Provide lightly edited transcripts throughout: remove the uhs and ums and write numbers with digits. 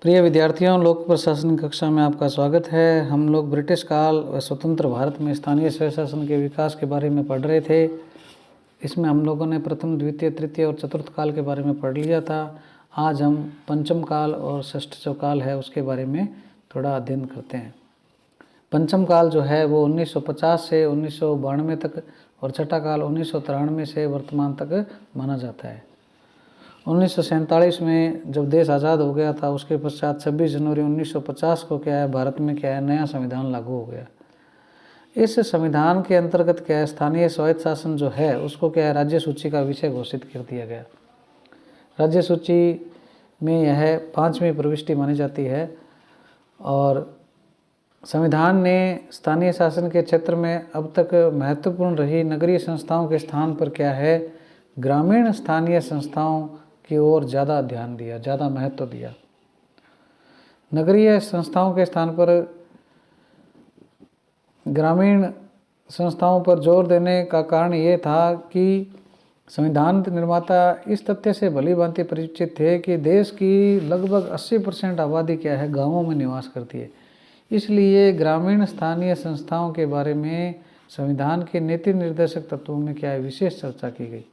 प्रिय विद्यार्थियों, लोक प्रशासन कक्षा में आपका स्वागत है। हम लोग ब्रिटिश काल व स्वतंत्र भारत में स्थानीय स्वय शासन के विकास के बारे में पढ़ रहे थे। इसमें हम लोगों ने प्रथम, द्वितीय, तृतीय और चतुर्थ काल के बारे में पढ़ लिया था। आज हम पंचम काल और षष्ठ जो काल है उसके बारे में थोड़ा अध्ययन करते हैं। पंचम काल जो है वो 1950 से 1992 तक और छठा काल 1993 से वर्तमान तक माना जाता है। 1947 में जब देश आज़ाद हो गया था, उसके पश्चात 26 जनवरी 1950 को भारत में नया संविधान लागू हो गया। इस संविधान के अंतर्गत स्थानीय स्वायत्त शासन जो है उसको राज्य सूची का विषय घोषित कर दिया गया। राज्य सूची में यह 5वीं प्रविष्टि मानी जाती है और संविधान ने स्थानीय शासन के क्षेत्र में अब तक महत्वपूर्ण रही नगरीय संस्थाओं के स्थान पर ग्रामीण स्थानीय संस्थाओं की ओर ज़्यादा ध्यान दिया, ज़्यादा महत्व दिया। नगरीय संस्थाओं के स्थान पर ग्रामीण संस्थाओं पर जोर देने का कारण ये था कि संविधान निर्माता इस तथ्य से भली भांति परिचित थे कि देश की लगभग 80% आबादी गांवों में निवास करती है। इसलिए ग्रामीण स्थानीय संस्थाओं के बारे में संविधान के नीति निर्देशक तत्वों में विशेष चर्चा की गई।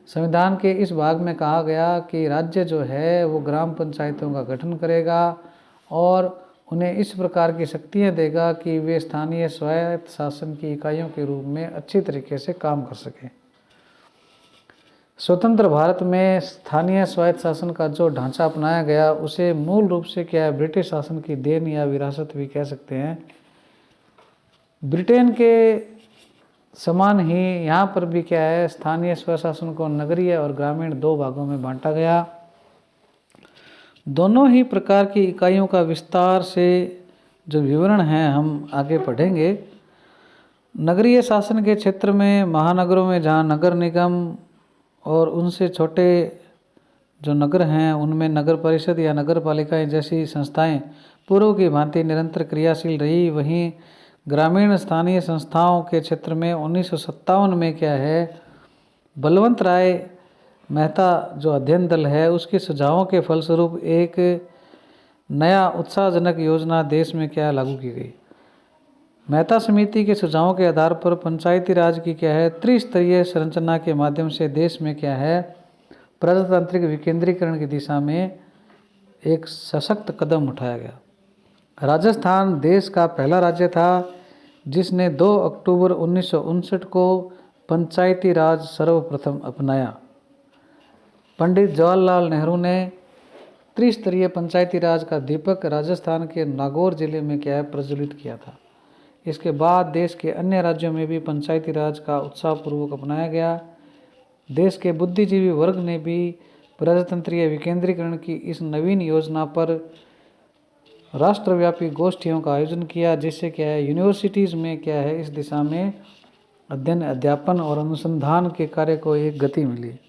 संविधान के इस भाग में कहा गया कि राज्य जो है वो ग्राम पंचायतों का गठन करेगा और उन्हें इस प्रकार की शक्तियाँ देगा कि वे स्थानीय स्वायत्त शासन की इकाइयों के रूप में अच्छी तरीके से काम कर सकें। स्वतंत्र भारत में स्थानीय स्वायत्त शासन का जो ढांचा अपनाया गया उसे मूल रूप से ब्रिटिश शासन की देन या विरासत भी कह सकते हैं। ब्रिटेन के समान ही यहाँ पर भी स्थानीय स्वशासन को नगरीय और ग्रामीण 2 भागों में बांटा गया। दोनों ही प्रकार की इकाइयों का विस्तार से जो विवरण है हम आगे पढ़ेंगे। नगरीय शासन के क्षेत्र में महानगरों में जहाँ नगर निगम और उनसे छोटे जो नगर हैं उनमें नगर परिषद या नगर पालिकाएँ जैसी संस्थाएं पूर्व की भांति निरंतर क्रियाशील रही, वहीं ग्रामीण स्थानीय संस्थाओं के क्षेत्र में 1957 में बलवंत राय मेहता जो अध्ययन दल है उसके सुझावों के फलस्वरूप एक नया उत्साहजनक योजना देश में लागू की गई। मेहता समिति के सुझावों के आधार पर पंचायती राज की त्रिस्तरीय संरचना के माध्यम से देश में प्रजातांत्रिक विकेंद्रीकरण की दिशा में एक सशक्त कदम उठाया गया। राजस्थान देश का पहला राज्य था जिसने 2 अक्टूबर 1959 को पंचायती राज सर्वप्रथम अपनाया। पंडित जवाहरलाल नेहरू ने त्रिस्तरीय पंचायती राज का दीपक राजस्थान के नागौर जिले में प्रज्वलित किया था। इसके बाद देश के अन्य राज्यों में भी पंचायती राज का उत्साहपूर्वक अपनाया गया। देश के बुद्धिजीवी वर्ग ने भी प्रजातंत्रीय विकेंद्रीकरण की इस नवीन योजना पर राष्ट्रव्यापी गोष्ठियों का आयोजन किया, जिससे यूनिवर्सिटीज़ में इस दिशा में अध्ययन, अध्यापन और अनुसंधान के कार्य को एक गति मिली।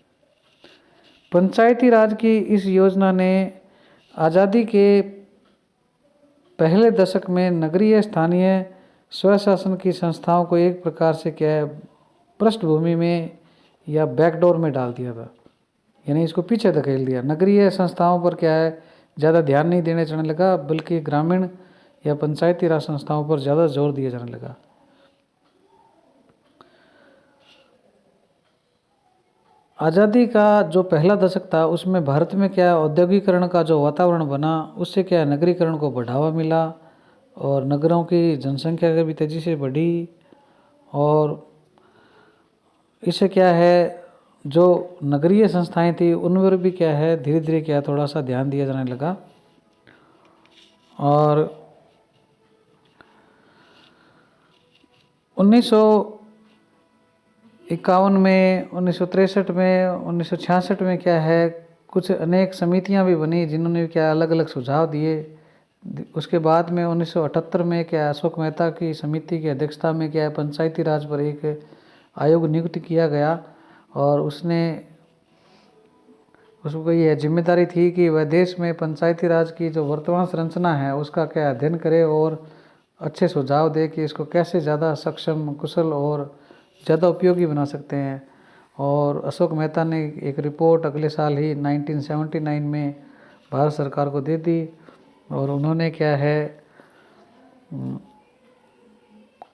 पंचायती राज की इस योजना ने आज़ादी के पहले दशक में नगरीय स्थानीय स्वशासन की संस्थाओं को एक प्रकार से पृष्ठभूमि में या बैकडोर में डाल दिया था, यानी इसको पीछे धकेल दिया। नगरीय संस्थाओं पर ज़्यादा ध्यान नहीं देने जाने लगा, बल्कि ग्रामीण या पंचायती राज संस्थाओं पर ज़्यादा जोर दिया जाने लगा। आज़ादी का जो पहला दशक था उसमें भारत में औद्योगिकरण का जो वातावरण बना उससे नगरीकरण को बढ़ावा मिला और नगरों की जनसंख्या भी तेज़ी से बढ़ी और इससे जो नगरीय संस्थाएं थी उन पर भी धीरे धीरे थोड़ा सा ध्यान दिया जाने लगा। और 1951 में, 1963 में, 1966 में कुछ अनेक समितियां भी बनी जिन्होंने अलग अलग सुझाव दिए। उसके बाद में 1978 में अशोक मेहता की समिति की अध्यक्षता में पंचायती राज पर एक आयोग नियुक्त किया गया और उसको यह जिम्मेदारी थी कि वह देश में पंचायती राज की जो वर्तमान संरचना है उसका अध्ययन करे और अच्छे सुझाव दे कि इसको कैसे ज़्यादा सक्षम, कुशल और ज़्यादा उपयोगी बना सकते हैं। और अशोक मेहता ने एक रिपोर्ट अगले साल ही 1979 में भारत सरकार को दे दी और उन्होंने क्या है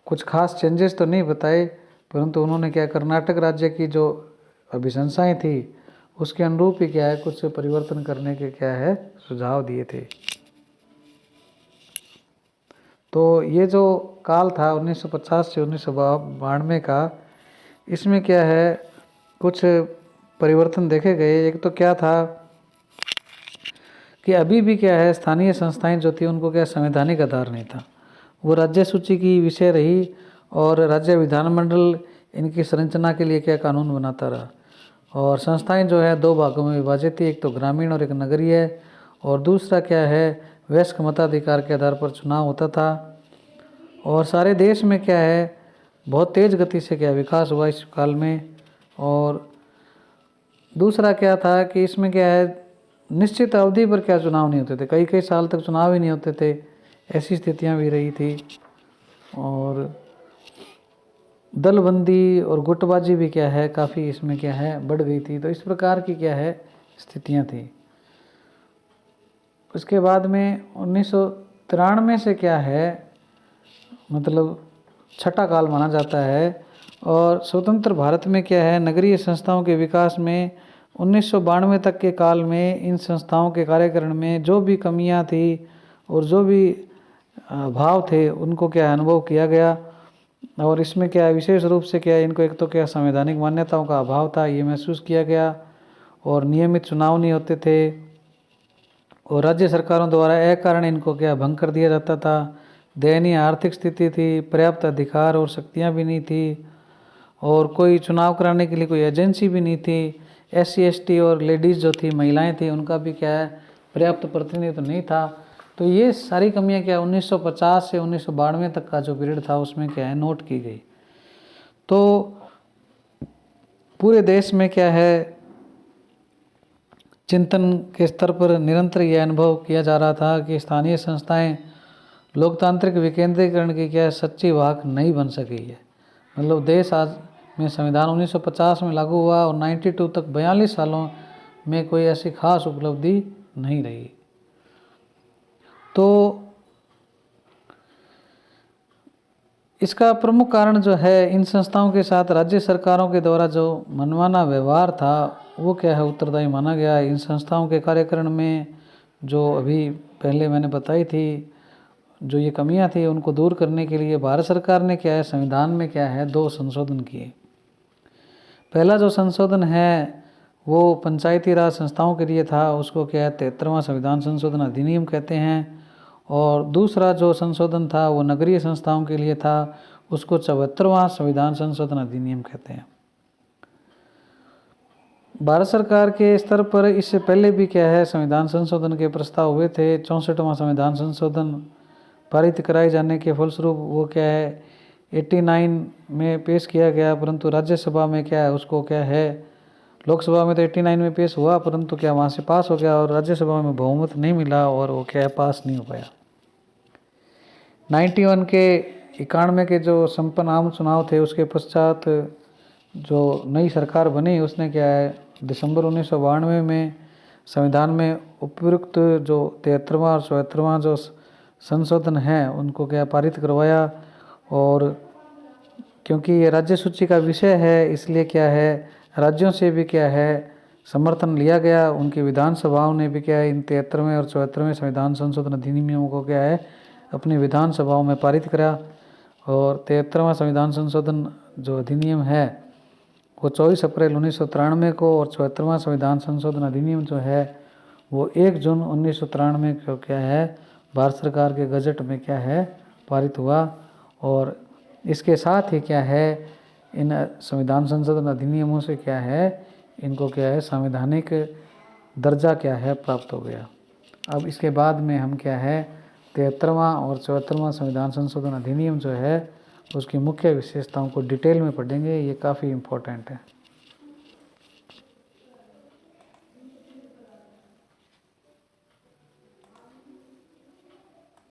कुछ खास चेंजेस तो नहीं बताए, परंतु उन्होंने क्या कर्नाटक राज्य की जो अभिशंसाएं थी उसके अनुरूप ही क्या है कुछ परिवर्तन करने के क्या है सुझाव दिए थे। तो ये जो काल था 1950 से 1992 का, इसमें क्या है कुछ परिवर्तन देखे गए। एक तो क्या था कि अभी भी क्या है स्थानीय संस्थाएं जो थी उनको क्या संवैधानिक आधार नहीं था, वो राज्य सूची की विषय रही और राज्य विधानमंडल इनकी संरचना के लिए क्या कानून बनाता रहा। और संस्थाएं जो है दो भागों में विभाजित थी, एक तो ग्रामीण और एक नगरीय, और दूसरा क्या है वयस्क मताधिकार के आधार पर चुनाव होता था। और सारे देश में क्या है बहुत तेज़ गति से क्या विकास हुआ इस काल में। और दूसरा क्या था कि इसमें क्या है निश्चित अवधि पर क्या चुनाव नहीं होते थे, कई कई साल तक चुनाव ही नहीं होते थे, ऐसी स्थितियां भी रही थी। और दलबंदी और गुटबाजी भी क्या है काफ़ी इसमें क्या है बढ़ गई थी। तो इस प्रकार की क्या है स्थितियां थी। उसके बाद में 1993 से क्या है मतलब छठा काल माना जाता है। और स्वतंत्र भारत में क्या है नगरीय संस्थाओं के विकास में 1992 तक के काल में इन संस्थाओं के कार्यकरण में जो भी कमियां थी और जो भी अभाव थे उनको क्या अनुभव किया गया। और इसमें क्या विशेष रूप से क्या इनको एक तो क्या संवैधानिक मान्यताओं का अभाव था ये महसूस किया गया, और नियमित चुनाव नहीं होते थे, और राज्य सरकारों द्वारा अकारण इनको क्या भंग कर दिया जाता था। दयनीय आर्थिक स्थिति थी, पर्याप्त अधिकार और शक्तियाँ भी नहीं थी, और कोई चुनाव कराने के लिए कोई एजेंसी भी नहीं थी। SC ST और लेडीज़ जो थी महिलाएं थी उनका भी क्या है पर्याप्त प्रतिनिधित्व नहीं था। तो ये सारी कमियां क्या 1950 से 1992 तक का जो पीरियड था उसमें क्या है नोट की गई। तो पूरे देश में क्या है चिंतन के स्तर पर निरंतर यह अनुभव किया जा रहा था कि स्थानीय संस्थाएं लोकतांत्रिक विकेंद्रीकरण की क्या सच्ची वाहक नहीं बन सकी है। मतलब देश आज में संविधान 1950 में लागू हुआ और 92 तक 42 सालों में कोई ऐसी खास उपलब्धि नहीं रही। तो इसका प्रमुख कारण जो है इन संस्थाओं के साथ राज्य सरकारों के द्वारा जो मनमाना व्यवहार था वो क्या है उत्तरदायी माना गया। इन संस्थाओं के कार्यकरण में जो अभी पहले मैंने बताई थी जो ये कमियां थी उनको दूर करने के लिए भारत सरकार ने क्या है संविधान में क्या है 2 संशोधन किए। पहला जो संशोधन है वो पंचायती राज संस्थाओं के लिए था, उसको क्या है 73वां संविधान संशोधन अधिनियम कहते हैं। और दूसरा जो संशोधन था वो नगरीय संस्थाओं के लिए था, उसको 74वां संविधान संशोधन अधिनियम कहते हैं। भारत सरकार के स्तर पर इससे पहले भी क्या है संविधान संशोधन के प्रस्ताव हुए थे। 64वां संविधान संशोधन पारित कराए जाने के फलस्वरूप वो क्या है 89 में पेश किया गया, परंतु राज्यसभा में क्या है उसको क्या है लोकसभा में तो 89 में पेश हुआ परंतु क्या वहाँ से पास हो गया और राज्यसभा में बहुमत नहीं मिला और वो क्या है पास नहीं हो पाया। 91 के 91 के जो संपन्न आम चुनाव थे उसके पश्चात जो नई सरकार बनी उसने क्या है दिसंबर 1992 में संविधान में उपयुक्त जो 73वां और 74वां जो संशोधन है उनको क्या पारित करवाया। और क्योंकि ये राज्य सूची का विषय है इसलिए क्या है राज्यों से भी क्या है समर्थन लिया गया। उनकी विधानसभाओं ने भी क्या है इन 73वें और 74वें संविधान संशोधन अधिनियमों को क्या है अपनी विधानसभाओं में पारित करा। और 73वां संविधान संशोधन जो अधिनियम है वो 24 अप्रैल 1993 को, और 74वां संविधान संशोधन अधिनियम जो है वो 1 जून 1993 को क्या है भारत सरकार के गजट में क्या है पारित हुआ। और इसके साथ ही क्या है इन संविधान संशोधन अधिनियमों से क्या है इनको क्या है संवैधानिक दर्जा क्या है प्राप्त हो गया। अब इसके बाद में हम क्या है 73वां और 74वां संविधान संशोधन अधिनियम जो है उसकी मुख्य विशेषताओं को डिटेल में पढ़ेंगे, ये काफ़ी इम्पोर्टेंट है।